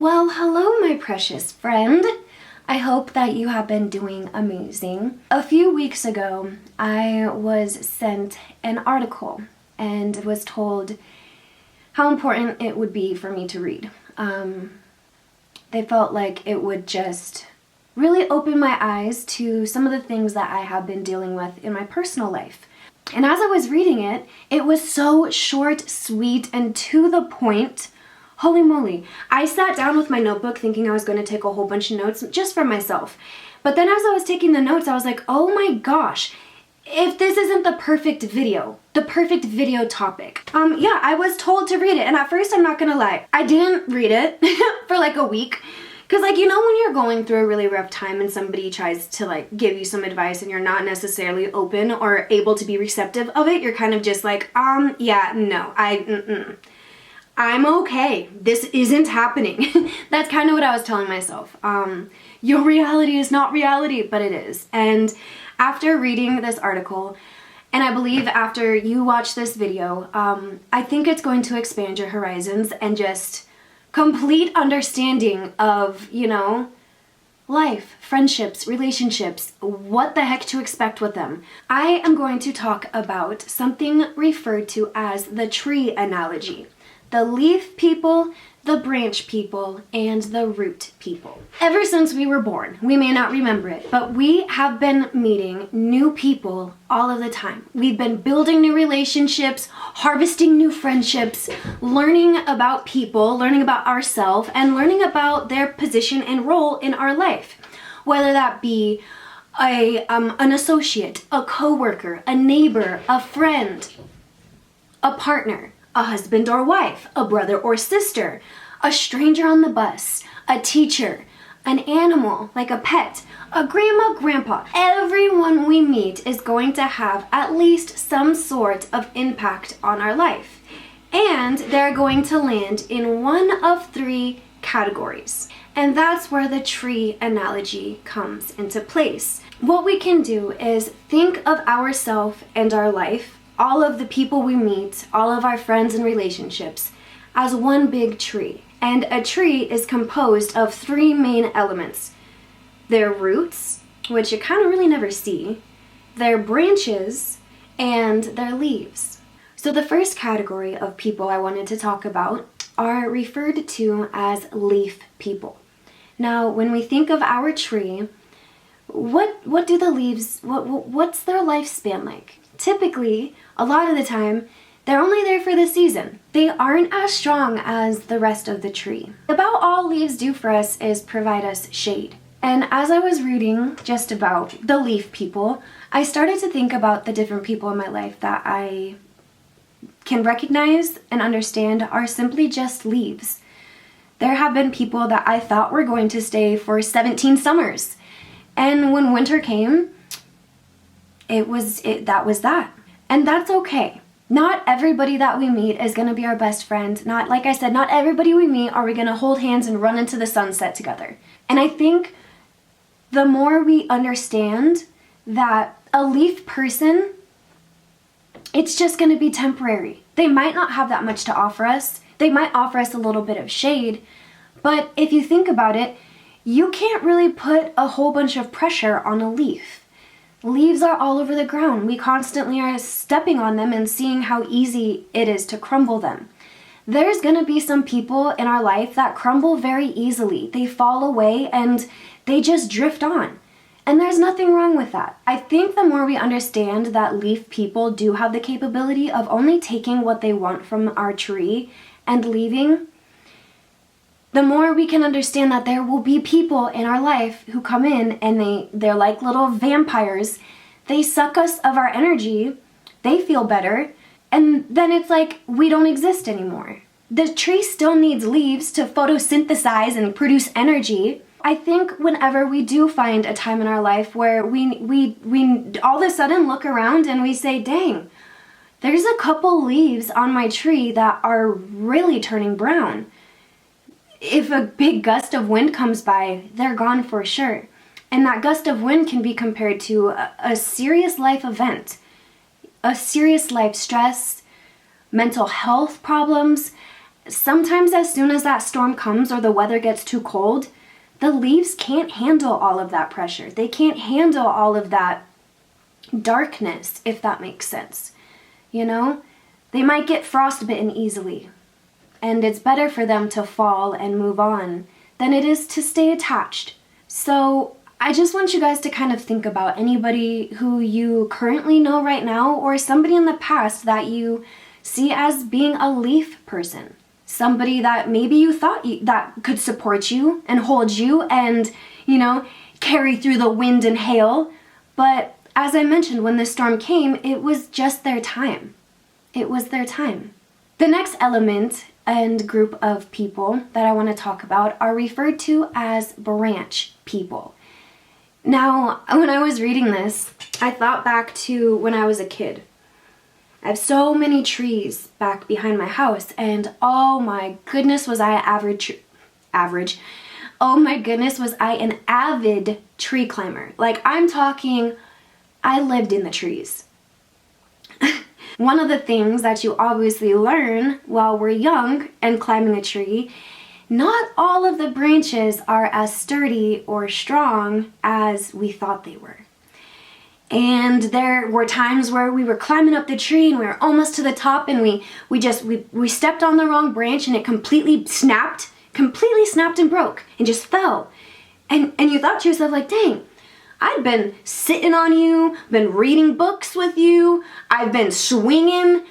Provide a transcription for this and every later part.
Well, hello, my precious friend. I hope that you have been doing amazing. A few weeks ago, I was sent an article and was told how important it would be for me to read. They felt like it would just really open my eyes to some of the things that I have been dealing with in my personal life. And as I was reading it, it was so short, sweet, and to the point. Holy moly. I sat down with my notebook thinking I was going to take a whole bunch of notes just for myself. But then as I was taking the notes, I was like, oh my gosh, if this isn't the perfect video topic. Yeah, I was told to read it. And at first, I'm not going to lie, I didn't read it for like a week. Because like, you know, when you're going through a really rough time and somebody tries to like give you some advice and you're not necessarily open or able to be receptive of it, you're kind of just like, yeah, no, I'm okay. This isn't happening. That's kind of what I was telling myself. Your reality is not reality, but it is. And after reading this article, and I believe after you watch this video, I think it's going to expand your horizons and just complete understanding of, you know, life, friendships, relationships, what the heck to expect with them. I am going to talk about something referred to as the tree analogy. The leaf people, the branch people, and the root people. Ever since we were born, we may not remember it, but we have been meeting new people all of the time. We've been building new relationships, harvesting new friendships, learning about people, learning about ourselves, and learning about their position and role in our life. Whether that be an associate, a coworker, a neighbor, a friend, a partner, a husband or wife, a brother or sister, a stranger on the bus, a teacher, an animal like a pet, a grandma, grandpa. Everyone we meet is going to have at least some sort of impact on our life. And they're going to land in one of three categories. And that's where the tree analogy comes into place. What we can do is think of ourselves and our life, all of the people we meet, all of our friends and relationships, as one big tree. And a tree is composed of three main elements. Their roots, which you kind of really never see, their branches, and their leaves. So the first category of people I wanted to talk about are referred to as leaf people. Now, when we think of our tree, what do the leaves, what's their lifespan like? Typically, a lot of the time, they're only there for the season. They aren't as strong as the rest of the tree. About all leaves do for us is provide us shade. And as I was reading just about the leaf people, I started to think about the different people in my life that I can recognize and understand are simply just leaves. There have been people that I thought were going to stay for 17 summers. And when winter came, that was that. And that's okay. Not everybody that we meet is going to be our best friend. Like I said, not everybody we meet are we going to hold hands and run into the sunset together. And I think the more we understand that a leaf person, it's just going to be temporary. They might not have that much to offer us. They might offer us a little bit of shade. But if you think about it, you can't really put a whole bunch of pressure on a leaf. Leaves are all over the ground. We constantly are stepping on them and seeing how easy it is to crumble them. There's going to be some people in our life that crumble very easily. They fall away and they just drift on. And there's nothing wrong with that. I think the more we understand that leaf people do have the capability of only taking what they want from our tree and leaving, the more we can understand that there will be people in our life who come in and they're like little vampires. They suck us of our energy, they feel better, and then it's like we don't exist anymore. The tree still needs leaves to photosynthesize and produce energy. I think whenever we do find a time in our life where we all of a sudden look around and we say, dang, there's a couple leaves on my tree that are really turning brown. If a big gust of wind comes by, they're gone for sure. And that gust of wind can be compared to a serious life event, a serious life stress, mental health problems, sometimes as soon as that storm comes or the weather gets too cold, the leaves can't handle all of that pressure. They can't handle all of that darkness, if that makes sense. You know, they might get frostbitten easily, and it's better for them to fall and move on than it is to stay attached. So I just want you guys to kind of think about anybody who you currently know right now, or somebody in the past that you see as being a leaf person. Somebody that maybe you thought that could support you and hold you and, you know, carry through the wind and hail. But as I mentioned, when the storm came, it was just their time. It was their time. The next element and group of people that I want to talk about are referred to as branch people. Now, when I was reading this, I thought back to when I was a kid. I have so many trees back behind my house, and oh my goodness was I oh my goodness was I an avid tree climber. Like, I'm talking, I lived in the trees. One of the things that you obviously learn while we're young and climbing a tree, not all of the branches are as sturdy or strong as we thought they were. And there were times where we were climbing up the tree and we were almost to the top, and we stepped on the wrong branch and it completely snapped and broke and just fell. And you thought to yourself, like, dang, I've been sitting on you, been reading books with you, I've been swinging,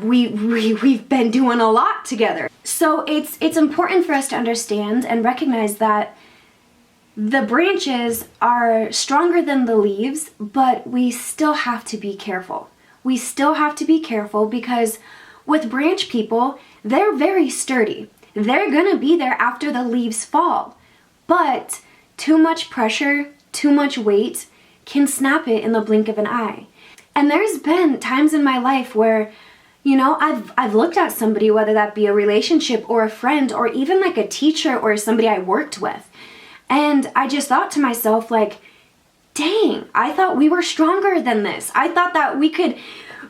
we've been doing a lot together. So it's important for us to understand and recognize that the branches are stronger than the leaves, but we still have to be careful. We still have to be careful because with branch people, they're very sturdy. They're gonna be there after the leaves fall. But too much pressure, too much weight can snap it in the blink of an eye. And there's been times in my life where, you know, I've looked at somebody, whether that be a relationship or a friend or even like a teacher or somebody I worked with, and I just thought to myself, like, dang, I thought we were stronger than this. I thought that we could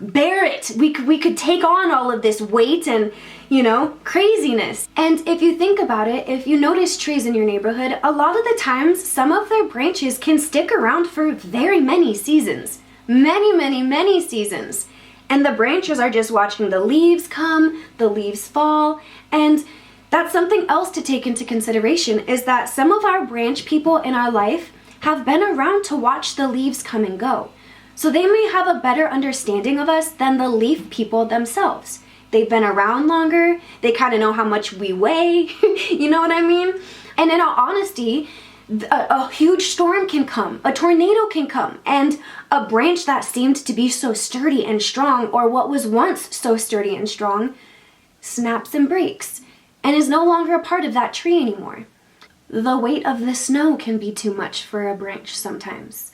bear it. We could take on all of this weight and, you know, craziness. And if you think about it, if you notice trees in your neighborhood, a lot of the times some of their branches can stick around for very many seasons. Many seasons. And the branches are just watching the leaves come, the leaves fall, and that's something else to take into consideration, is that some of our branch people in our life have been around to watch the leaves come and go. So they may have a better understanding of us than the leaf people themselves. They've been around longer, they kind of know how much we weigh, you know what I mean? And in all honesty, a huge storm can come, a tornado can come, and a branch that seemed to be so sturdy and strong, or what was once so sturdy and strong, snaps and breaks and is no longer a part of that tree anymore. The weight of the snow can be too much for a branch sometimes.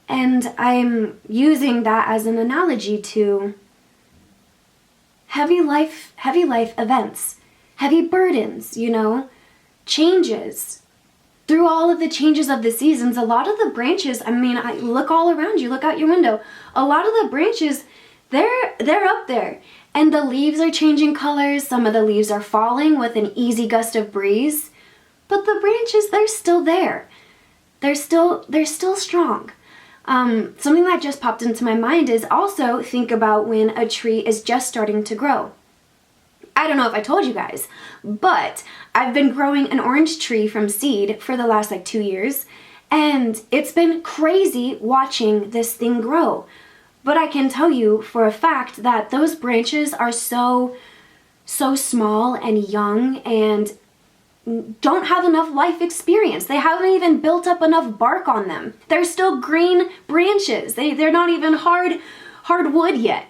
And I'm using that as an analogy to heavy life events, heavy burdens, you know, changes. Through all of the changes of the seasons, a lot of the branches, I mean, look all around you, look out your window, a lot of the branches, they're up there. And the leaves are changing colors. Some of the leaves are falling with an easy gust of breeze. But the branches, they're still there. They're still strong. Something that just popped into my mind is also think about when a tree is just starting to grow. I don't know if I told you guys, but I've been growing an orange tree from seed for the last 2 years, and it's been crazy watching this thing grow. But I can tell you for a fact that those branches are so small and young and don't have enough life experience. They haven't even built up enough bark on them. They're still green branches. They're not even hardwood yet.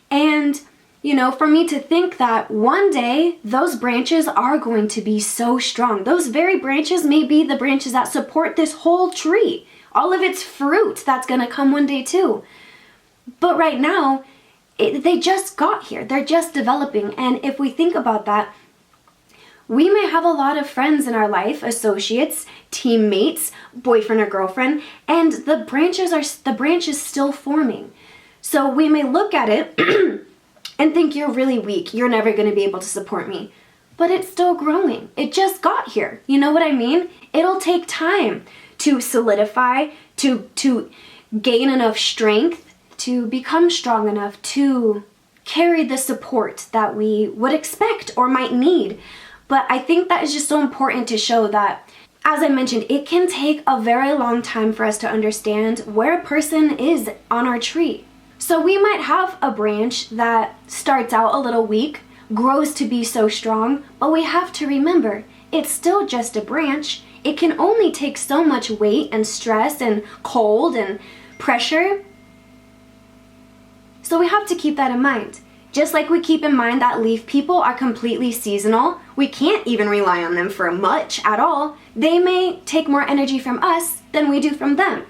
And, you know, for me to think that one day those branches are going to be so strong. Those very branches may be the branches that support this whole tree. All of its fruit that's going to come one day too. But right now, they just got here. They're just developing. And if we think about that, we may have a lot of friends in our life, associates, teammates, boyfriend or girlfriend, and the branch is still forming. So we may look at it and think, you're really weak. You're never going to be able to support me. but it's still growing. It just got here. You know what I mean? It'll take time to solidify, to gain enough strength, to become strong enough to carry the support that we would expect or might need. But I think that is just so important to show that, as I mentioned, it can take a very long time for us to understand where a person is on our tree. So we might have a branch that starts out a little weak, grows to be so strong, but we have to remember, it's still just a branch. It can only take so much weight and stress and cold and pressure. So we have to keep that in mind. Just like we keep in mind that leaf people are completely seasonal, we can't even rely on them for much at all. They may take more energy from us than we do from them.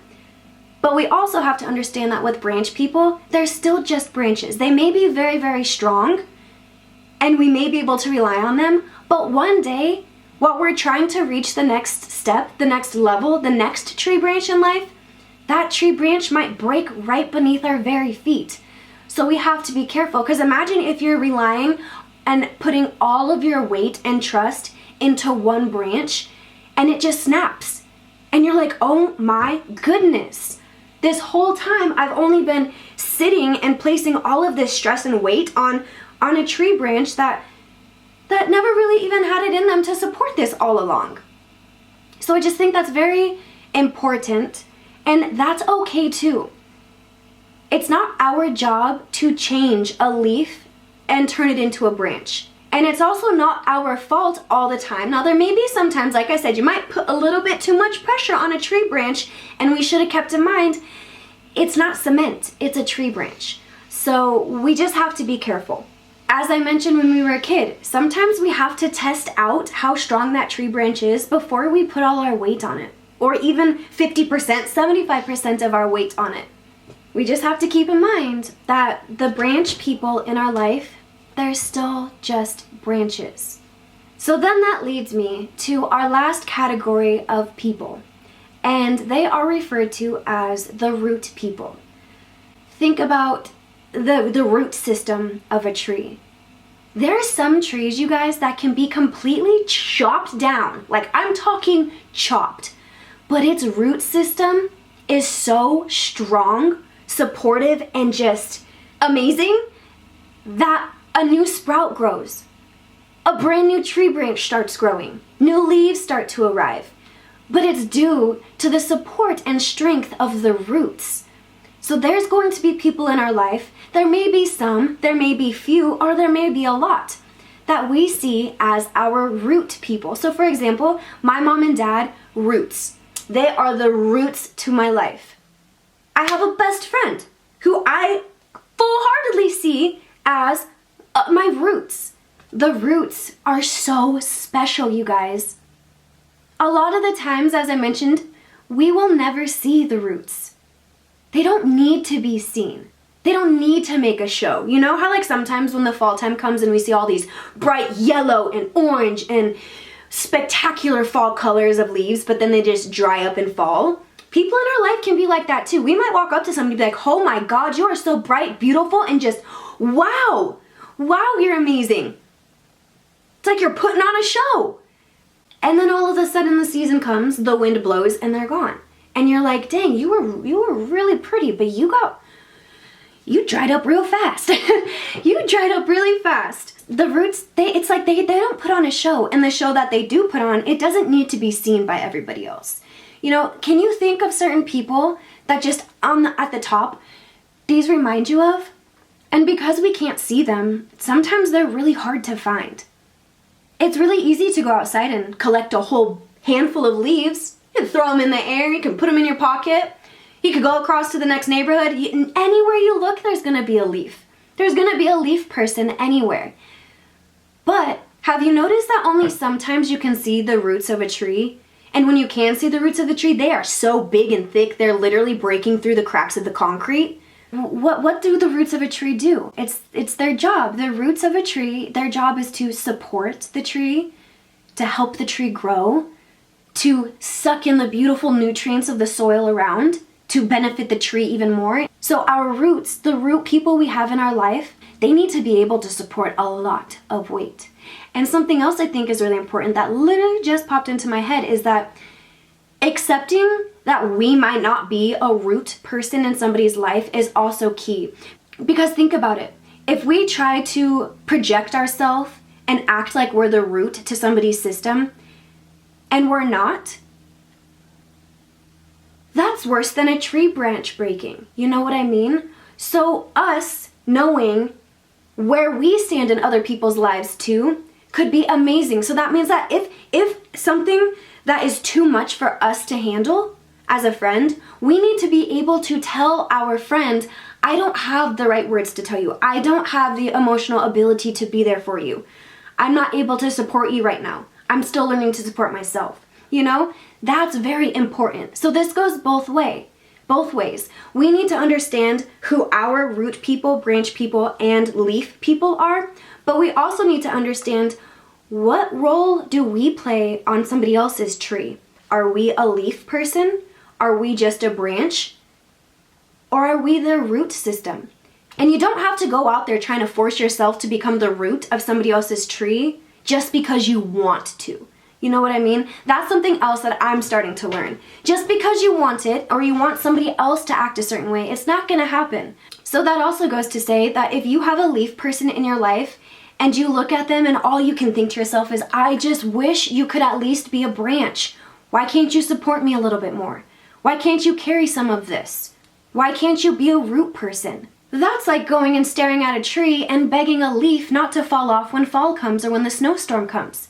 But we also have to understand that with branch people, they're still just branches. They may be very, very strong, and we may be able to rely on them, but one day, while we're trying to reach the next step, the next level, the next tree branch in life, that tree branch might break right beneath our very feet. So we have to be careful, because imagine if you're relying and putting all of your weight and trust into one branch and it just snaps. And you're like, oh my goodness. This whole time I've only been sitting and placing all of this stress and weight on a tree branch that never really even had it in them to support this all along. So I just think that's very important, and that's okay too. It's not our job to change a leaf and turn it into a branch. And it's also not our fault all the time. Now there may be sometimes, like I said, you might put a little bit too much pressure on a tree branch, and we should have kept in mind, it's not cement, it's a tree branch. So we just have to be careful. As I mentioned when we were a kid, sometimes we have to test out how strong that tree branch is before we put all our weight on it. Or even 50%, 75% of our weight on it. We just have to keep in mind that the branch people in our life, they're still just branches. So then that leads me to our last category of people, and they are referred to as the root people. Think about the root system of a tree. There are some trees, you guys, that can be completely chopped down. Like, I'm talking chopped. But its root system is so strong, supportive, and just amazing that a new sprout grows. A brand new tree branch starts growing. New leaves start to arrive. But it's due to the support and strength of the roots. So there's going to be people in our life, there may be some, there may be few, or there may be a lot, that we see as our root people. So for example, my mom and dad, roots. They are the roots to my life. I have a best friend who I full-heartedly see as my roots. The roots are so special, you guys. A lot of the times, as I mentioned, we will never see the roots. They don't need to be seen. They don't need to make a show. You know how like sometimes when the fall time comes and we see all these bright yellow and orange and spectacular fall colors of leaves, but then they just dry up and fall? People in our life can be like that too. We might walk up to somebody and be like, oh my God, you are so bright, beautiful, and just, wow, you're amazing. It's like you're putting on a show. And then all of a sudden the season comes, the wind blows, and they're gone. And you're like, dang, you were really pretty, but you dried up real fast. You dried up really fast. The roots, it's like they don't put on a show, and the show that they do put on, it doesn't need to be seen by everybody else. You know, can you think of certain people that just at the top, these remind you of? And because we can't see them, sometimes they're really hard to find. It's really easy to go outside and collect a whole handful of leaves. You can throw them in the air, you can put them in your pocket. You could go across to the next neighborhood. Anywhere you look, there's gonna be a leaf. There's gonna be a leaf person anywhere. But have you noticed that only sometimes you can see the roots of a tree? And when you can see the roots of the tree, they are so big and thick, they're literally breaking through the cracks of the concrete. What do the roots of a tree do? It's their job. The roots of a tree, their job is to support the tree, to help the tree grow, to suck in the beautiful nutrients of the soil around, to benefit the tree even more. So our roots, the root people we have in our life, they need to be able to support a lot of weight. And something else I think is really important that literally just popped into my head is that accepting that we might not be a root person in somebody's life is also key. Because think about it. If we try to project ourselves and act like we're the root to somebody's system, and we're not, that's worse than a tree branch breaking. You know what I mean? So us knowing where we stand in other people's lives too could be amazing. So that means that if something that is too much for us to handle as a friend, we need to be able to tell our friend, I don't have the right words to tell you. I don't have the emotional ability to be there for you. I'm not able to support you right now. I'm still learning to support myself. You know, that's very important. So this goes both ways. We need to understand who our root people, branch people, and leaf people are, but we also need to understand what role do we play on somebody else's tree? Are we a leaf person? Are we just a branch? Or are we the root system? And you don't have to go out there trying to force yourself to become the root of somebody else's tree just because you want to. You know what I mean? That's something else that I'm starting to learn. Just because you want it or you want somebody else to act a certain way, it's not going to happen. So that also goes to say that if you have a leaf person in your life and you look at them and all you can think to yourself is, I just wish you could at least be a branch. Why can't you support me a little bit more? Why can't you carry some of this? Why can't you be a root person? That's like going and staring at a tree and begging a leaf not to fall off when fall comes or when the snowstorm comes.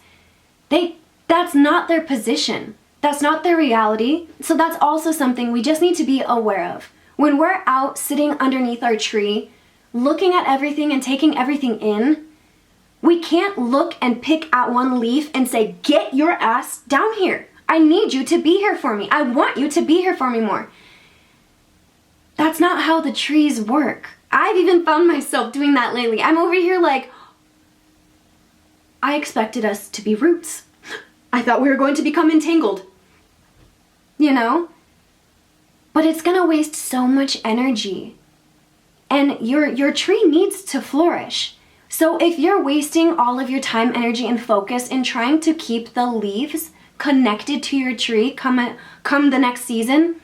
That's not their position. That's not their reality. So that's also something we just need to be aware of. When we're out sitting underneath our tree, looking at everything and taking everything in, we can't look and pick at one leaf and say, get your ass down here. I need you to be here for me. I want you to be here for me more. That's not how the trees work. I've even found myself doing that lately. I'm over here like, I expected us to be roots. I thought we were going to become entangled. You know? But it's gonna waste so much energy. And your tree needs to flourish. So if you're wasting all of your time, energy, and focus in trying to keep the leaves connected to your tree come the next season,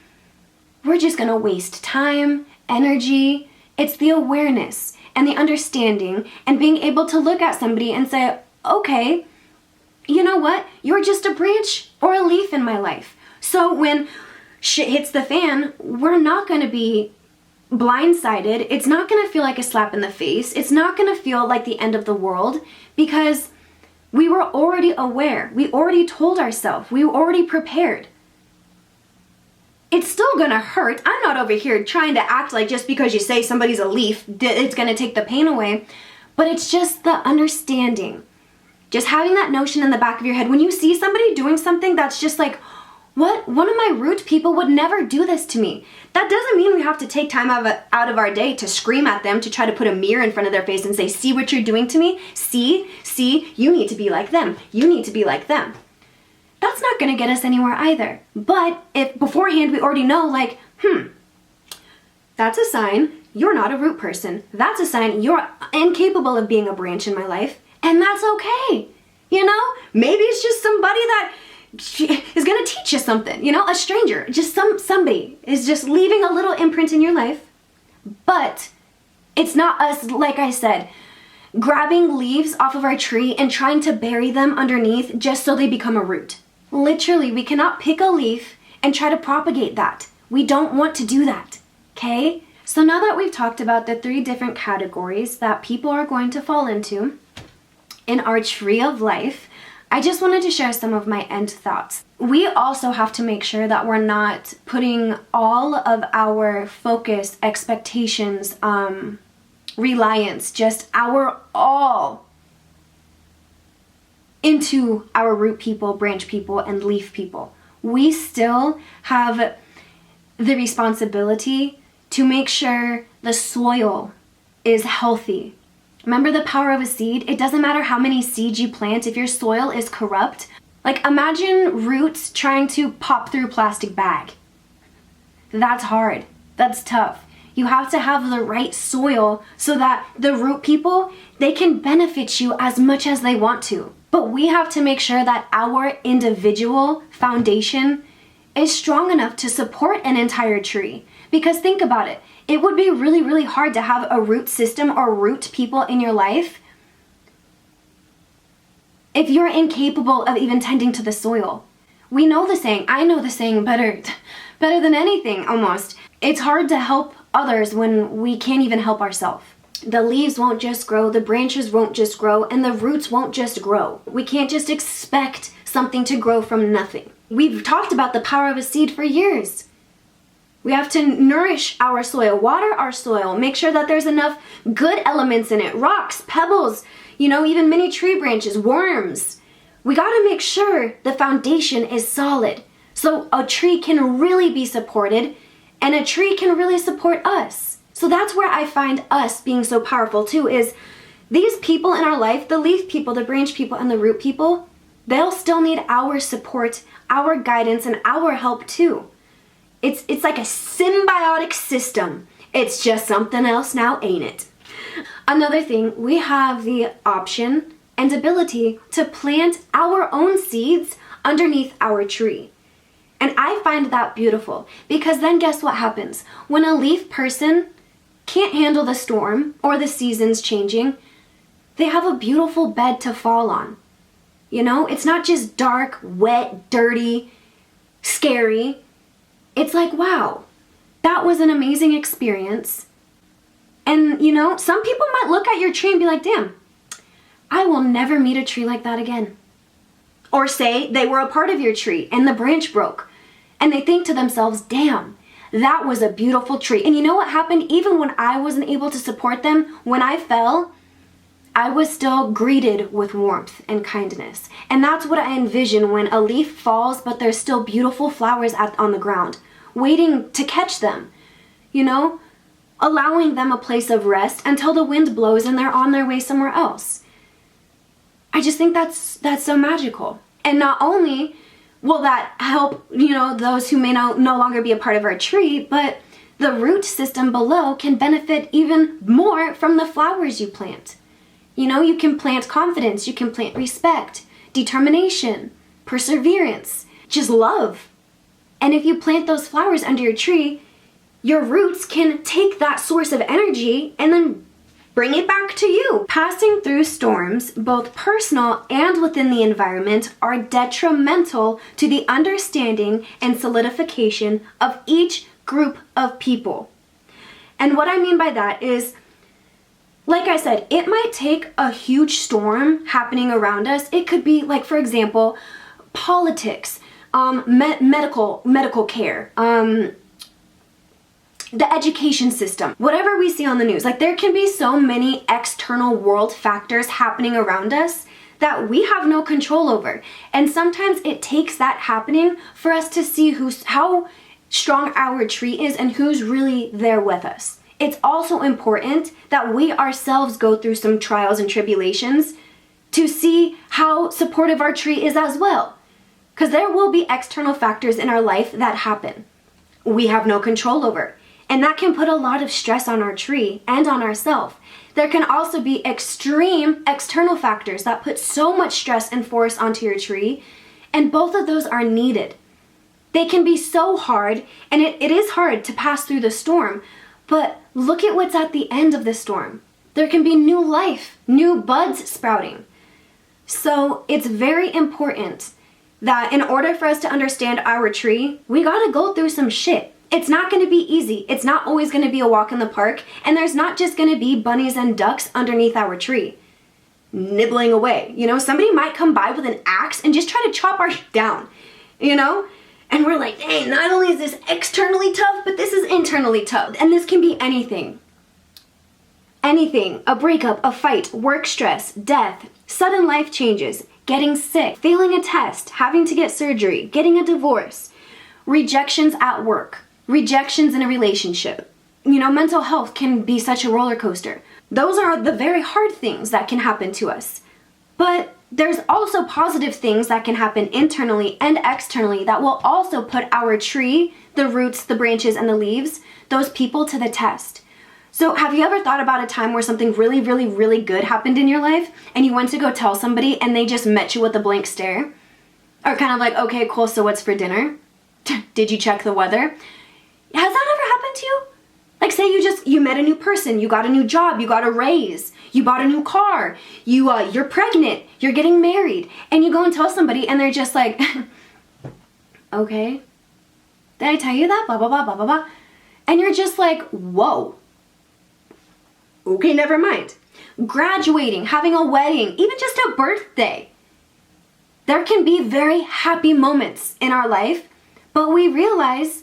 we're just gonna waste time, energy. It's the awareness and the understanding and being able to look at somebody and say, okay, you know what? You're just a branch or a leaf in my life. So when shit hits the fan, we're not gonna be blindsided. It's not gonna feel like a slap in the face. It's not gonna feel like the end of the world because we were already aware. We already told ourselves. We were already prepared. It's still gonna hurt. I'm not over here trying to act like just because you say somebody's a leaf, it's gonna take the pain away. But it's just the understanding. Just having that notion in the back of your head. When you see somebody doing something that's just like, what? One of my root people would never do this to me. That doesn't mean we have to take time out of our day to scream at them, to try to put a mirror in front of their face and say, see what you're doing to me? See, you need to be like them. You need to be like them. That's not gonna get us anywhere either. But if beforehand we already know, like, that's a sign you're not a root person. That's a sign you're incapable of being a branch in my life. And that's okay. You know, maybe it's just somebody that is gonna teach you something, you know, a stranger, just somebody is just leaving a little imprint in your life. But it's not us, like I said, grabbing leaves off of our tree and trying to bury them underneath just so they become a root. Literally, we cannot pick a leaf and try to propagate that. We don't want to do that, okay? So now that we've talked about the 3 different categories that people are going to fall into in our tree of life, I just wanted to share some of my end thoughts. We also have to make sure that we're not putting all of our focus, expectations, reliance, just our all into our root people, branch people, and leaf people. We still have the responsibility to make sure the soil is healthy. Remember the power of a seed? It doesn't matter how many seeds you plant, if your soil is corrupt. Like imagine roots trying to pop through a plastic bag. That's hard. That's tough. You have to have the right soil so that the root people, they can benefit you as much as they want to. But we have to make sure that our individual foundation is strong enough to support an entire tree. Because think about it, it would be really, really hard to have a root system or root people in your life if you're incapable of even tending to the soil. We know the saying, I know the saying better than anything almost. It's hard to help others when we can't even help ourselves. The leaves won't just grow, the branches won't just grow, and the roots won't just grow. We can't just expect something to grow from nothing. We've talked about the power of a seed for years. We have to nourish our soil, water our soil, make sure that there's enough good elements in it, rocks, pebbles, even mini tree branches, worms. We gotta make sure the foundation is solid so a tree can really be supported and a tree can really support us. So that's where I find us being so powerful too, is these people in our life, the leaf people, the branch people, and the root people, they'll still need our support, our guidance, and our help too. It's like a symbiotic system. It's just something else now, ain't it? Another thing, we have the option and ability to plant our own seeds underneath our tree. And I find that beautiful because then guess what happens? When a leaf person can't handle the storm or the seasons changing, they have a beautiful bed to fall on. It's not just dark, wet, dirty, scary. It's like, wow, that was an amazing experience. And some people might look at your tree and be like, damn, I will never meet a tree like that again. Or say they were a part of your tree and the branch broke. And they think to themselves, damn, that was a beautiful tree. And you know what happened? Even when I wasn't able to support them, when I fell, I was still greeted with warmth and kindness. And that's what I envision when a leaf falls, but there's still beautiful flowers on the ground, waiting to catch them, allowing them a place of rest until the wind blows and they're on their way somewhere else. I just think that's so magical. And not only will that help, those who may no longer be a part of our tree, but the root system below can benefit even more from the flowers you plant. You can plant confidence, you can plant respect, determination, perseverance, just love. And if you plant those flowers under your tree, your roots can take that source of energy and then bring it back to you. Passing through storms, both personal and within the environment, are detrimental to the understanding and solidification of each group of people. And what I mean by that is, like I said, it might take a huge storm happening around us. It could be, like, for example, politics, medical care, the education system, whatever we see on the news. Like, there can be so many external world factors happening around us that we have no control over. And sometimes it takes that happening for us to see how strong our tree is and who's really there with us. It's also important that we ourselves go through some trials and tribulations to see how supportive our tree is as well. Because there will be external factors in our life that happen we have no control over. And that can put a lot of stress on our tree and on ourselves. There can also be extreme external factors that put so much stress and force onto your tree, and both of those are needed. They can be so hard, and it is hard to pass through the storm, but look at what's at the end of the storm. There can be new life, new buds sprouting. So it's very important that in order for us to understand our tree, we gotta go through some shit. It's not going to be easy. It's not always going to be a walk in the park. And there's not just going to be bunnies and ducks underneath our tree, nibbling away. Somebody might come by with an axe and just try to chop our shit down, And we're like, dang, not only is this externally tough, but this is internally tough. And this can be anything. Anything. A breakup, a fight, work stress, death, sudden life changes, getting sick, failing a test, having to get surgery, getting a divorce, rejections at work, rejections in a relationship. Mental health can be such a roller coaster. Those are the very hard things that can happen to us. But there's also positive things that can happen internally and externally that will also put our tree, the roots, the branches, and the leaves, those people to the test. So have you ever thought about a time where something really, really, really good happened in your life and you went to go tell somebody and they just met you with a blank stare? Or kind of like, okay, cool, so what's for dinner? Did you check the weather? Has that ever happened to you? Like say you met a new person, you got a new job, you got a raise, you bought a new car, you're pregnant, you're getting married, and you go and tell somebody and they're just like, okay, did I tell you that? Blah, blah, blah, blah, blah, blah. And you're just like, whoa. Okay, never mind. Graduating, having a wedding, even just a birthday. There can be very happy moments in our life, but we realize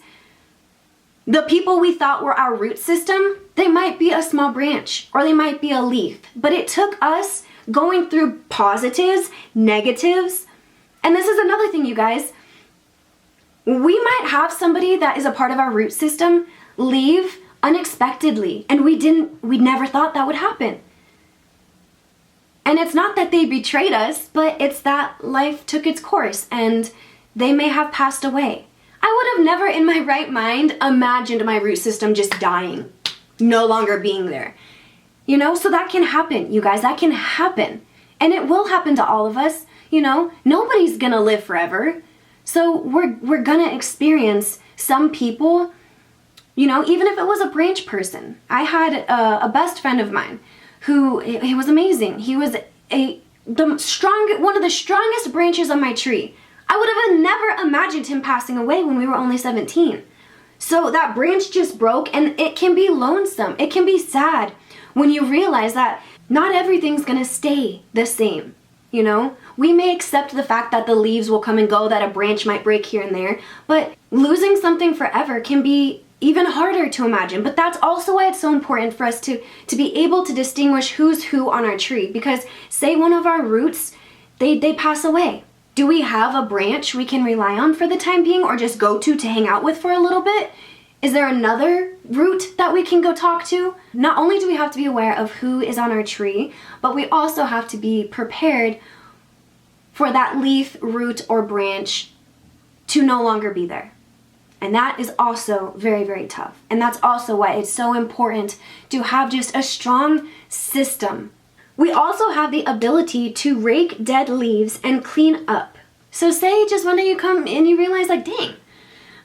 the people we thought were our root system, they might be a small branch or they might be a leaf. But it took us going through positives, negatives. And this is another thing, you guys. We might have somebody that is a part of our root system leave unexpectedly, and we never thought that would happen. And it's not that they betrayed us, but it's that life took its course and they may have passed away. I would have never in my right mind imagined my root system just dying, no longer being there. You know, so that can happen, you guys, that can happen. And it will happen to all of us, you know, nobody's gonna live forever. So we're gonna experience some people, you know, even if it was a branch person. I had a best friend of mine who, he was amazing. He was one of the strongest branches on my tree. I would have never imagined him passing away when we were only 17. So that branch just broke, and it can be lonesome. It can be sad when you realize that not everything's gonna stay the same, you know? We may accept the fact that the leaves will come and go, that a branch might break here and there, but losing something forever can be even harder to imagine. But that's also why it's so important for us to be able to distinguish who's who on our tree. Because say one of our roots, they pass away. Do we have a branch we can rely on for the time being or just go to hang out with for a little bit? Is there another root that we can go talk to? Not only do we have to be aware of who is on our tree, but we also have to be prepared for that leaf, root, or branch to no longer be there. And that is also very, very tough. And that's also why it's so important to have just a strong system. We also have the ability to rake dead leaves and clean up. So say just one day you come and you realize like, dang,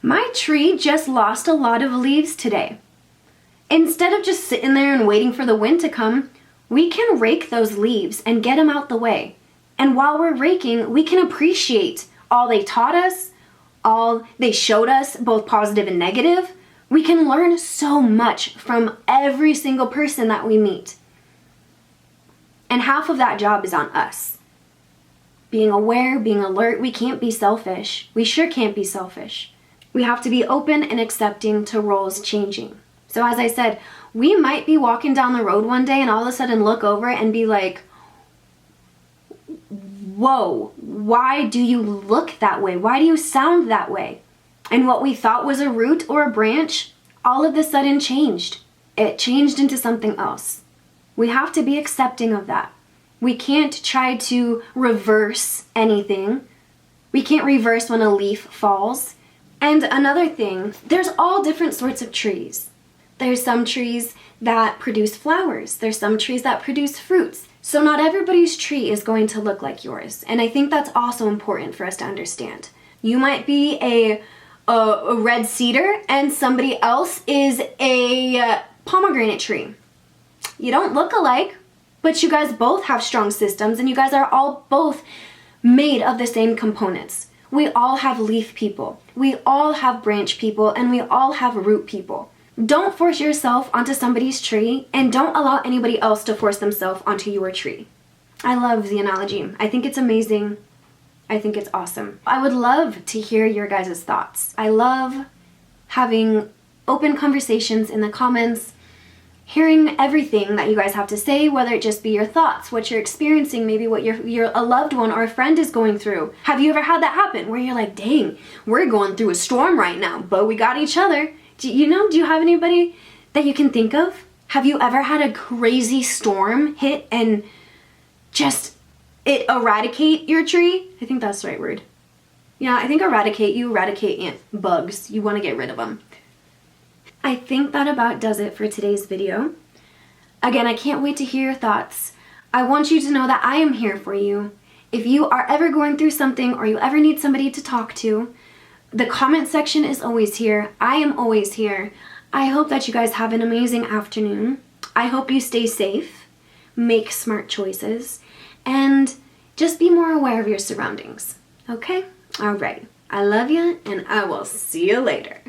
my tree just lost a lot of leaves today. Instead of just sitting there and waiting for the wind to come, we can rake those leaves and get them out the way. And while we're raking, we can appreciate all they taught us, all they showed us, both positive and negative. We can learn so much from every single person that we meet. And half of that job is on us. Being aware, being alert, we can't be selfish. We sure can't be selfish. We have to be open and accepting to roles changing. So as I said, we might be walking down the road one day and all of a sudden look over and be like, whoa, why do you look that way? Why do you sound that way? And what we thought was a root or a branch, all of a sudden changed. It changed into something else. We have to be accepting of that. We can't try to reverse anything. We can't reverse when a leaf falls. And another thing, there's all different sorts of trees. There's some trees that produce flowers. There's some trees that produce fruits. So not everybody's tree is going to look like yours. And I think that's also important for us to understand. You might be a red cedar and somebody else is a pomegranate tree. You don't look alike, but you guys both have strong systems and you guys are all both made of the same components. We all have leaf people. We all have branch people, and we all have root people. Don't force yourself onto somebody's tree, and don't allow anybody else to force themselves onto your tree. I love the analogy. I think it's amazing. I think it's awesome. I would love to hear your guys' thoughts. I love having open conversations in the comments, hearing everything that you guys have to say, whether it just be your thoughts, what you're experiencing, maybe what a loved one or a friend is going through. Have you ever had that happen where you're like, dang, we're going through a storm right now, but we got each other? Do you have anybody that you can think of? Have you ever had a crazy storm hit and just eradicate your tree. I think that's the right word. Yeah, I think eradicate, you eradicate bugs. You want to get rid of them. I think that about does it for today's video. Again, I can't wait to hear your thoughts. I want you to know that I am here for you. If you are ever going through something or you ever need somebody to talk to, the comment section is always here. I am always here. I hope that you guys have an amazing afternoon. I hope you stay safe, make smart choices, and just be more aware of your surroundings. Okay? All right. I love you, and I will see you later.